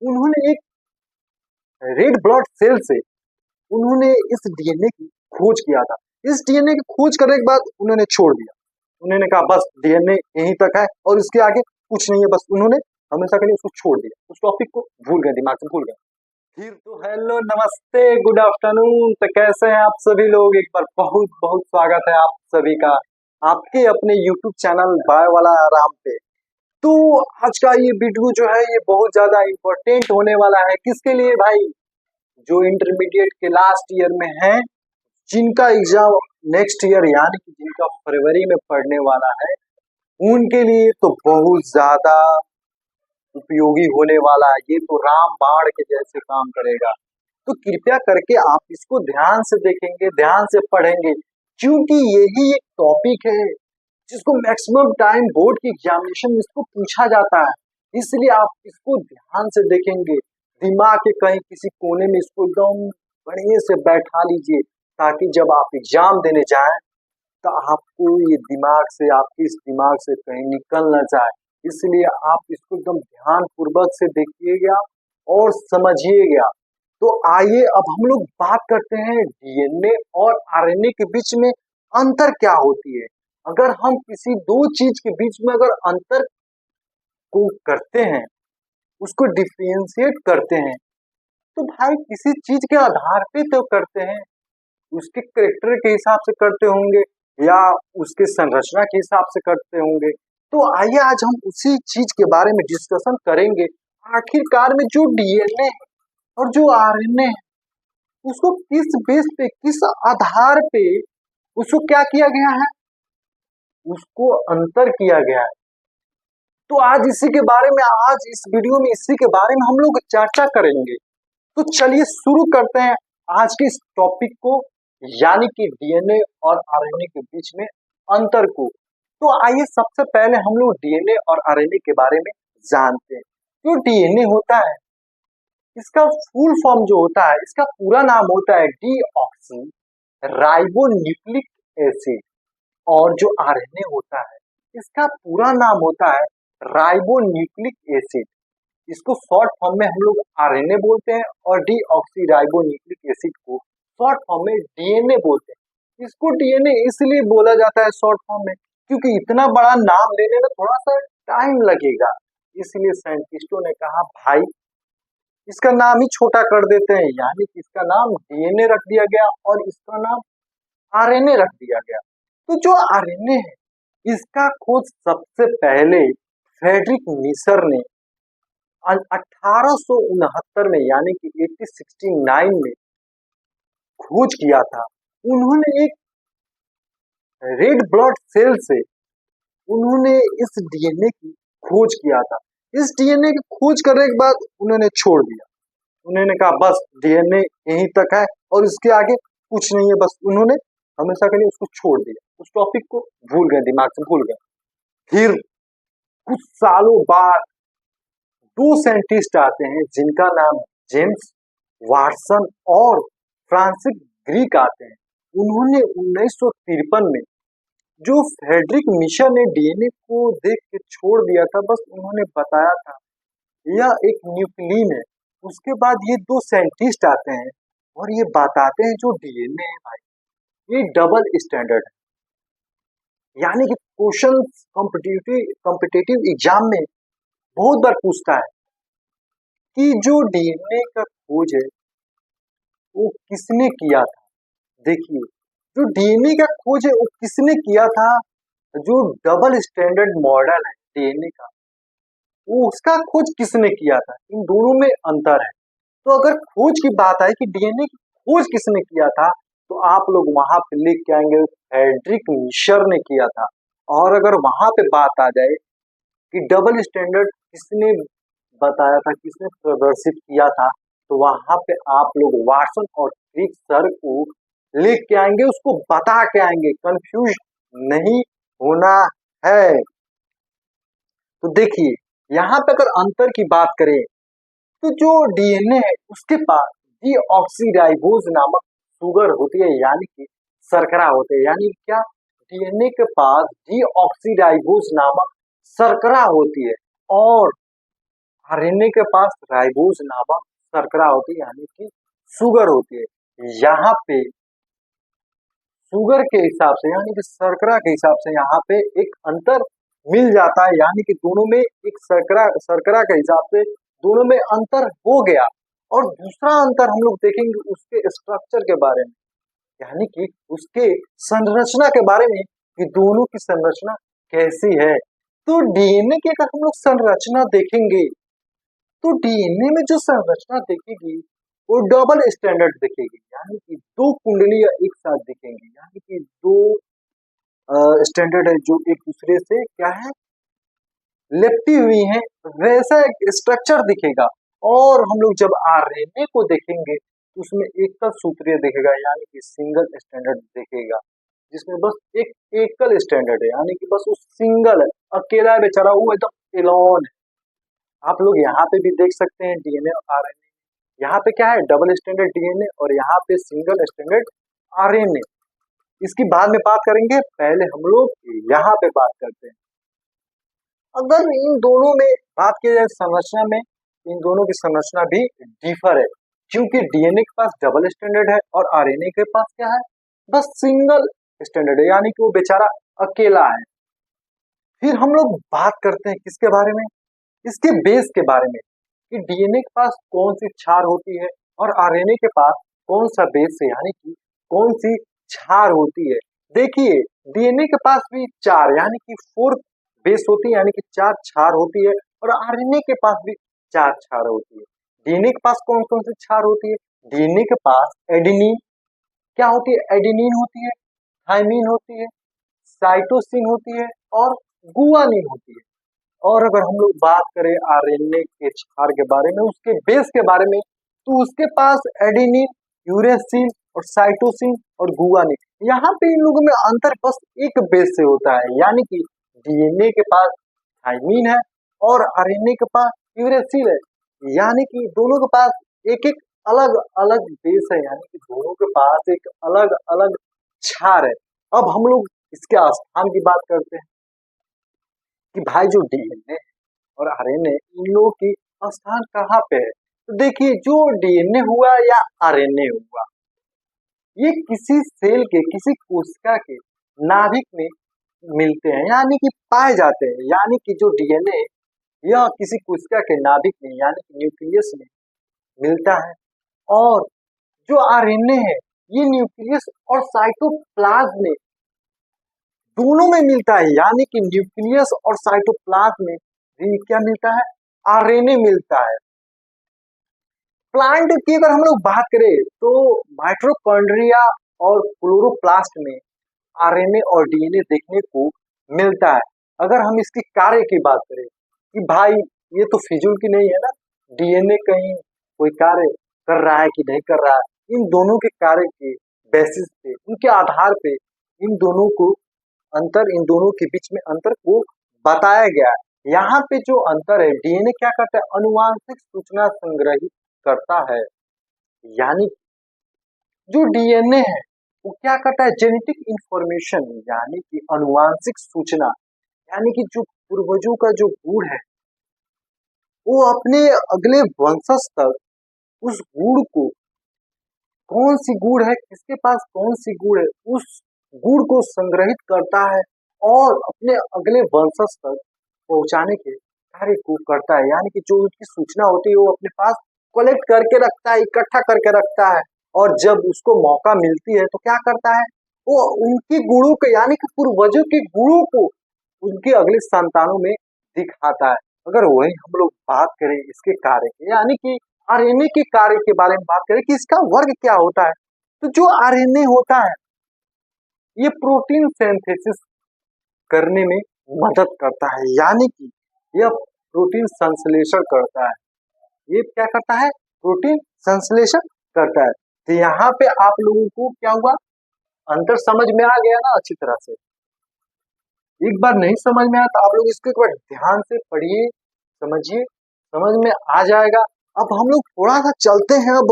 उन्होंने एक red blood cell से उन्होंने इस डीएनए की खोज किया था। इस डीएनए की खोज करने के बाद उन्होंने छोड़ दिया। उन्होंने कहा बस डीएनए यहीं तक है और इसके आगे कुछ नहीं है, बस उन्होंने हमेशा के लिए उसको छोड़ दिया, उस टॉपिक को भूल गए, दिमाग से भूल गए। फिर तो हेलो नमस्ते गुड आफ्टरनून, तो कैसे हैं आप सभी लोग। एक बार बहुत बहुत स्वागत है आप सभी का आपके अपने यूट्यूब चैनल बाय वाला आराम पे। तो आज का ये वीडियो जो है ये बहुत ज्यादा इम्पोर्टेंट होने वाला है। किसके लिए भाई? जो इंटरमीडिएट के लास्ट ईयर में हैं, जिनका एग्जाम नेक्स्ट ईयर यानी कि जिनका फरवरी में पढ़ने वाला है, उनके लिए तो बहुत ज्यादा उपयोगी होने वाला है। ये तो रामबाण के जैसे काम करेगा। तो कृपया करके आप इसको ध्यान से देखेंगे, ध्यान से पढ़ेंगे, क्योंकि यही एक टॉपिक है जिसको मैक्सिमम टाइम बोर्ड की एग्जामिनेशन में इसको पूछा जाता है। इसलिए आप इसको ध्यान से देखेंगे, दिमाग के कहीं किसी कोने में इसको एकदम बढ़िया से बैठा लीजिए, ताकि जब आप एग्जाम देने जाएं तो आपको ये दिमाग से, आपके इस दिमाग से कहीं निकल ना जाए। इसलिए आप इसको एकदम ध्यान पूर्वक से देखिएगा और समझिएगा। तो आइए अब हम लोग बात करते हैं डीएनए और आरएनए के बीच में अंतर क्या होती है। अगर हम किसी दो चीज के बीच में अगर अंतर को करते हैं, उसको डिफरेंशिएट करते हैं, तो भाई किसी चीज के आधार पे तो करते हैं, उसके करेक्टर के हिसाब से करते होंगे या उसके संरचना के हिसाब से करते होंगे। तो आइए आज हम उसी चीज के बारे में डिस्कशन करेंगे। आखिरकार में जो डीएनए और जो आरएनए है, उसको किस बेस पे, किस आधार पे उसको क्या किया गया है, उसको अंतर किया गया है। तो आज इसी के बारे में, आज इस वीडियो में इसी के बारे में हम लोग चर्चा करेंगे। तो चलिए शुरू करते हैं आज के इस टॉपिक को, यानी कि डीएनए और आरएनए के बीच में अंतर को। तो आइए सबसे पहले हम लोग डीएनए और आरएनए के बारे में जानते हैं। जो डीएनए होता है, इसका फुल फॉर्म जो होता है, इसका पूरा नाम होता है डीऑक्सी राइबोन्यूक्लिक एसिड। और जो आरएनए होता है, इसका पूरा नाम होता है राइबोन्यूक्लिक एसिड। इसको शॉर्ट फॉर्म में हम लोग आरएनए बोलते हैं और डीऑक्सी राइबोन्यूक्लिक एसिड को शॉर्ट फॉर्म में डीएनए बोलते हैं। इसको डीएनए इसलिए बोला जाता है शॉर्ट फॉर्म में, क्योंकि इतना बड़ा नाम लेने में थोड़ा सा टाइम लगेगा। इसलिए साइंटिस्टों ने कहा भाई इसका नाम ही छोटा कर देते हैं, यानी कि इसका नाम डीएनए रख दिया गया और इसका नाम आरएनए रख दिया गया। तो जो आरएनए है, इसका खोज सबसे पहले फ्रेडरिक मिशर ने 1869 में, यानी कि 1869 में खोज किया था। उन्होंने एक रेड ब्लड सेल से उन्होंने इस डीएनए की खोज किया था। इस डीएनए की खोज करने के बाद उन्होंने छोड़ दिया। उन्होंने कहा बस डीएनए यहीं तक है और इसके आगे कुछ नहीं है, बस उन्होंने हमेशा के लिए उसको छोड़ दिया, उस टॉपिक को भूल गए, दिमाग से भूल गए। फिर कुछ सालों बाद दो साइंटिस्ट आते हैं जिनका नाम जेम्स वाटसन और फ्रांसिस ग्रिक आते हैं। उन्होंने 1953 में जो फ्रेडरिक मिशर ने डीएनए को देख के छोड़ दिया था, बस उन्होंने बताया था यह एक न्यूक्लियन है। उसके बाद ये दो साइंटिस्ट आते हैं और ये बताते हैं जो डीएनए है भाई, ये डबल स्टैंडर्ड है। यानी कि क्वेश्चन कॉम्पिटिटिव एग्जाम में बहुत बार पूछता है कि जो डीएनए का खोज है वो किसने किया था। देखिए जो डीएनए का खोज है वो किसने किया था, जो डबल स्टैंडर्ड मॉडल है डीएनए का, वो उसका खोज किसने किया था। इन दोनों में अंतर है। तो अगर खोज की बात आए कि डीएनए की खोज किसने किया था, तो आप लोग वहां पे लिख के आएंगे फ्रेडरिक मिशर ने किया था। और अगर वहां पे बात आ जाए कि डबल स्टैंडर्ड किसने बताया था, किसने प्रदर्शित किया था, तो वहां पे आप लोग वाटसन और क्रिक सर को लिख के आएंगे, उसको बता के आएंगे, कंफ्यूज नहीं होना है। तो देखिए यहाँ पे अगर अंतर की बात करें तो जो डीएनए है उसके पास डीऑक्सीराइबोज नामक शुगर होती है, यानी कि शर्करा होते हैं। यानी क्या, डीएनए के पास डीऑक्सीराइबोज नामक शर्करा होती है और आरएनए के पास राइबोज नामक शर्करा होती है, यानी कि शुगर होती है। यहाँ पे शुगर के हिसाब से यानी कि शर्करा के हिसाब से यहाँ पे एक अंतर मिल जाता है, यानी कि दोनों में एक शर्करा शर्करा के हिसाब से दोनों में अंतर हो गया। और दूसरा अंतर हम लोग देखेंगे उसके स्ट्रक्चर के बारे में, यानी कि उसके संरचना के बारे में कि दोनों की संरचना कैसी है। तो डीएनए की अगर हम लोग संरचना देखेंगे तो डीएनए में जो संरचना दिखेगी वो डबल स्टैंडर्ड दिखेगी, यानी कि दो कुंडलियां एक साथ दिखेंगी, यानी कि दो स्टैंडर्ड है जो एक दूसरे से क्या है लिपटी हुई है, वैसा एक स्ट्रक्चर दिखेगा। और हम लोग जब आरएनए को देखेंगे तो उसमें एकल सूत्रीय दिखेगा, यानी कि सिंगल स्टैंडर्ड दिखेगा, जिसमें बस एक एकल स्टैंडर्ड है, यानी कि बस वो सिंगल है, अकेला है बेचारा, वो एकदम एलोन है। आप लोग यहाँ पे भी देख सकते हैं डीएनए और आरएनए, यहाँ पे क्या है डबल स्टैंडर्ड डीएनए और यहाँ पे सिंगल स्टैंडर्ड आरएनए। इसकी बाद में बात करेंगे, पहले हम लोग यहाँ पे बात करते हैं। अगर इन दोनों में बात की जाए संरचना में, इन दोनों की संरचना भी डिफर है, क्योंकि डीएनए के पास डबल स्टैंडर्ड है और आरएनए के पास क्या है बस सिंगल स्टैंडर्ड है, यानी कि वो बेचारा अकेला है। फिर हम लोग बात करते हैं किसके बारे में, इसके बेस के बारे में, कि डीएनए के पास कौन सी क्षार होती है और आरएनए के पास कौन सा बेस है, यानी कि कौन सी क्षार होती है। देखिए डीएनए के पास भी चार यानी कि 4 बेस होती है, यानी कि 4 क्षार होती है, और आरएनए के पास भी 4 क्षार होती है। डीएनए के पास कौन कौन सी क्षार होती है, डीएनए के पास एडेनिन क्या होती है, एडेनिन होती है, थाइमिन होती है, साइटोसिन होती है और गुआनिन होती है। और अगर हम लोग बात करें आरएनए के क्षार के बारे में, उसके बेस के बारे में, तो उसके पास एडेनिन, यूरेसिल और साइटोसिन और गुआनिन। यहाँ पे इन लोगों में अंतर बस एक बेस से होता है, यानी कि डीएनए के पास थाइमिन है और आरएनए के पास यूरेसिल है, यानी कि दोनों के पास एक एक अलग अलग बेस है, यानी कि दोनों के पास एक अलग अलग क्षार है। अब हम लोग इसके स्थान की बात करते हैं कि भाई जो डीएनए और आरएनए इन लोगों की स्थान कहाँ पे है। तो देखिए जो डीएनए हुआ या आरएनए हुआ, ये किसी सेल के किसी कोशिका के नाभिक में मिलते हैं, यानी कि पाए जाते हैं, यानी कि जो डीएनए यह किसी कोशिका के नाभिक में यानी कि न्यूक्लियस में मिलता है, और जो आरएनए है ये न्यूक्लियस और साइटोप्लाज्म में दोनों में मिलता है, यानी कि न्यूक्लियस और साइटोप्लाज्म में भी क्या मिलता है, आरएनए मिलता है। प्लांट की अगर हम लोग बात करें तो माइटोकॉन्ड्रिया और क्लोरोप्लास्ट में आरएनए और डीएनए देखने को मिलता है। अगर हम इसकी कार्य की बात करें कि भाई ये तो फिजूल की नहीं है ना, डीएनए कहीं कोई कार्य कर रहा है कि नहीं कर रहा है, इन दोनों के कार्य के बेसिस पे, उनके आधार पे इन दोनों को इन दोनों के बीच में अंतर को बताया गया है। यहाँ पे जो अंतर है, डीएनए क्या करता है, अनुवांशिक सूचना संग्रहित करता है, यानी जो डीएनए है वो क्या करता है, जेनेटिक इंफॉर्मेशन यानी कि अनुवांशिक सूचना, यानी कि जो पूर्वजों का जो गुण है वो अपने अगले वंशज तक उस गुण को, कौन सी गुण है किसके पास कौन सी गुण है, उस गुण को संग्रहित करता है और अपने अगले वंशज तक पहुंचाने के कार्य को करता है, यानी कि जो उसकी सूचना होती है वो अपने पास कलेक्ट करके रखता है, इकट्ठा करके रखता है, और जब उसको मौका मिलती है तो क्या करता है, वो उनके गुणों के यानी कि पूर्वजों के गुणों को उनके अगले संतानों में दिखाता है। अगर वही हम लोग बात करें इसके कार्य के यानी कि आरएनए के कार्य के बारे में बात करें कि इसका वर्ग क्या होता है, तो जो आरएनए होता है ये प्रोटीन सिंथेसिस करने में मदद करता है, यानी कि यह प्रोटीन संश्लेषण करता है, ये क्या करता है, प्रोटीन संश्लेषण करता है। तो यहाँ पे आप लोगों को क्या हुआ, अंतर समझ में आ गया ना अच्छी तरह से। एक बार नहीं समझ में आया तो आप लोग इसको एक बार ध्यान से पढ़िए, समझिए, समझ में आ जाएगा। अब हम लोग थोड़ा सा चलते हैं, अब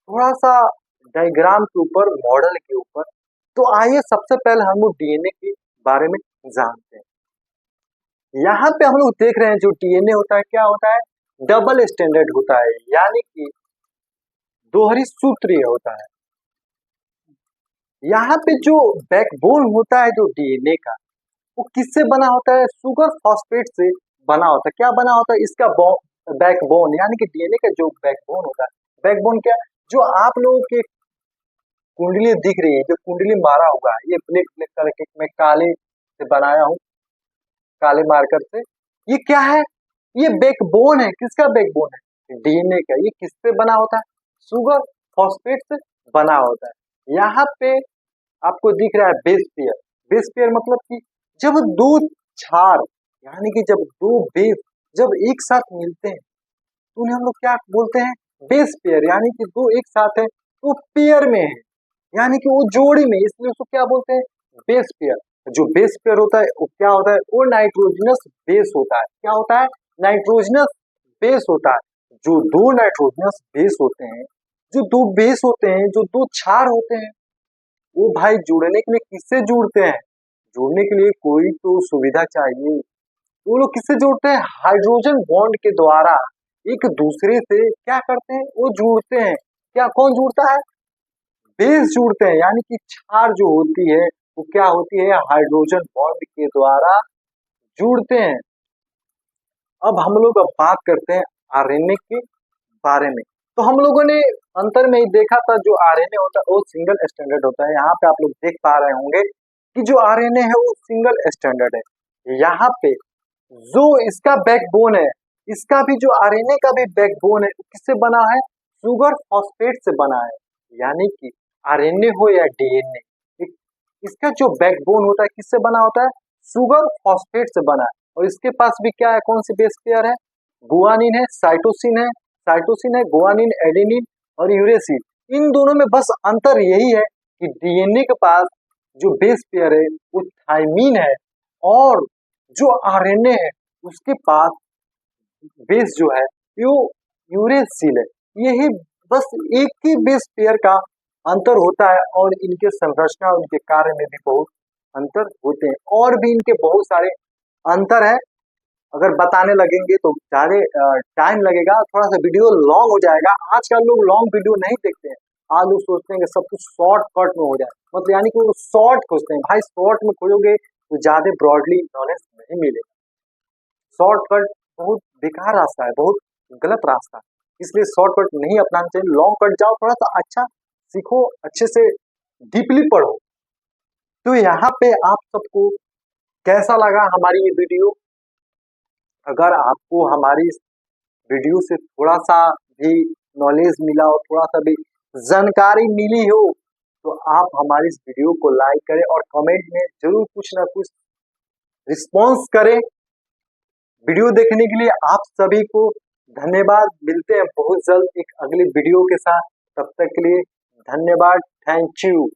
थोड़ा सा डायग्राम के ऊपर, मॉडल के ऊपर। तो आइए सबसे पहले हम लोग डीएनए के बारे में जानते हैं। यहाँ पे हम लोग देख रहे हैं जो डीएनए होता है क्या होता है, डबल स्टैंडर्ड होता है, यानी कि दोहरी सूत्रीय होता है। यहाँ पे जो बैकबोन होता है जो डीएनए का, वो किससे बना होता है? सुगर फॉस्फेट से बना होता है। क्या बना होता है? इसका बैकबोन, यानी कि डीएनए का जो बैकबोन होता है, बैकबोन क्या, जो आप लोगों के कुंडली दिख रही है, जो कुंडली मारा हुआ है, ये ब्लैक ब्लैक कलर के मैं काले से बनाया हूँ, काले मार्कर से। ये क्या है? ये बैकबोन है। किसका बैकबोन है? डीएनए का। ये किससे बना होता है? सुगर फॉस्फेट से बना होता है। यहाँ पे आपको दिख रहा है बेस पेयर। बेस पेयर मतलब कि जब दो क्षार, यानी कि जब दो बेस जब एक साथ मिलते हैं तो उन्हें हम लोग क्या बोलते हैं? Base pair. यानी कि दो एक साथ है तो पेयर में है, यानी कि वो जोड़ी में, इसलिए उसको क्या बोलते हैं? Base pair. जो बेस पेयर होता है वो क्या होता है? वो नाइट्रोजनस बेस होता है। क्या होता है? नाइट्रोजनस बेस होता है। जो दो नाइट्रोजनस बेस होते हैं, जो दो बेस होते हैं, जो दो क्षार होते हैं, वो भाई जुड़ने के लिए किससे जुड़ते हैं? जुड़ने के लिए कोई तो सुविधा चाहिए। वो लोग किससे जुड़ते हैं? हाइड्रोजन बॉन्ड के द्वारा एक दूसरे से क्या करते हैं? वो जुड़ते हैं। क्या, कौन जुड़ता है? बेस जुड़ते हैं, यानी कि क्षार जो होती है वो क्या होती है? हाइड्रोजन बॉन्ड के द्वारा जुड़ते हैं। अब हम लोग अब बात करते हैं आरएनए के बारे में। तो हम लोगों ने अंतर में ही देखा था, जो आरएनए होता है वो सिंगल स्टैंडर्ड होता है। यहाँ पे आप लोग देख पा रहे होंगे कि जो आरएनए है वो सिंगल स्टैंडर्ड है। यहाँ पे जो इसका बैकबोन है, इसका भी जो आरएनए का भी बैकबोन है, किससे बना है? सुगर फॉस्फेट से बना है। यानी कि आरएनए हो या डीएनए, इसका जो बैकबोन होता है किससे बना होता है? सुगर फॉस्फेट से बना है। और इसके पास भी क्या है? कौन सी बेस पेयर है? गुआनिन है, साइटोसिन है, साइटोसिन है, गुआनिन, एडेनिन और यूरेसिल। इन दोनों में बस अंतर यही है कि डीएनए के पास जो बेस पेयर है वो थाइमीन है, और जो आरएनए है उसके पास बेस जो है वो यूरेसिल है। यही बस एक ही बेस पेयर का अंतर होता है, और इनके संरचना, उनके कार्य में भी बहुत अंतर होते हैं। और भी इनके बहुत सारे अंतर है, अगर बताने लगेंगे तो ज्यादा टाइम लगेगा, थोड़ा सा वीडियो लॉन्ग हो जाएगा। आजकल लोग लॉन्ग वीडियो नहीं देखते हैं। आज लोग सोचते हैं कि सब कुछ शॉर्ट कट में हो जाए, मतलब यानी कि वो शॉर्ट खोजते हैं। भाई शॉर्ट में खोजोगे तो ज्यादा ब्रॉडली नॉलेज नहीं मिलेगा। शॉर्टकट बहुत बेकार रास्ता है, बहुत गलत रास्ता है, इसलिए शॉर्टकट नहीं अपनाना चाहिए। लॉन्ग कट जाओ, थोड़ा सा अच्छा सीखो, अच्छे से डीपली पढ़ो। तो यहाँ पे आप सबको कैसा लगा हमारी ये वीडियो? अगर आपको हमारी इस वीडियो से थोड़ा सा भी नॉलेज मिला हो, थोड़ा सा भी जानकारी मिली हो, तो आप हमारी इस वीडियो को लाइक करें और कमेंट में जरूर कुछ ना कुछ रिस्पॉन्स करें। वीडियो देखने के लिए आप सभी को धन्यवाद। मिलते हैं बहुत जल्द एक अगली वीडियो के साथ। तब तक के लिए धन्यवाद। Thank you.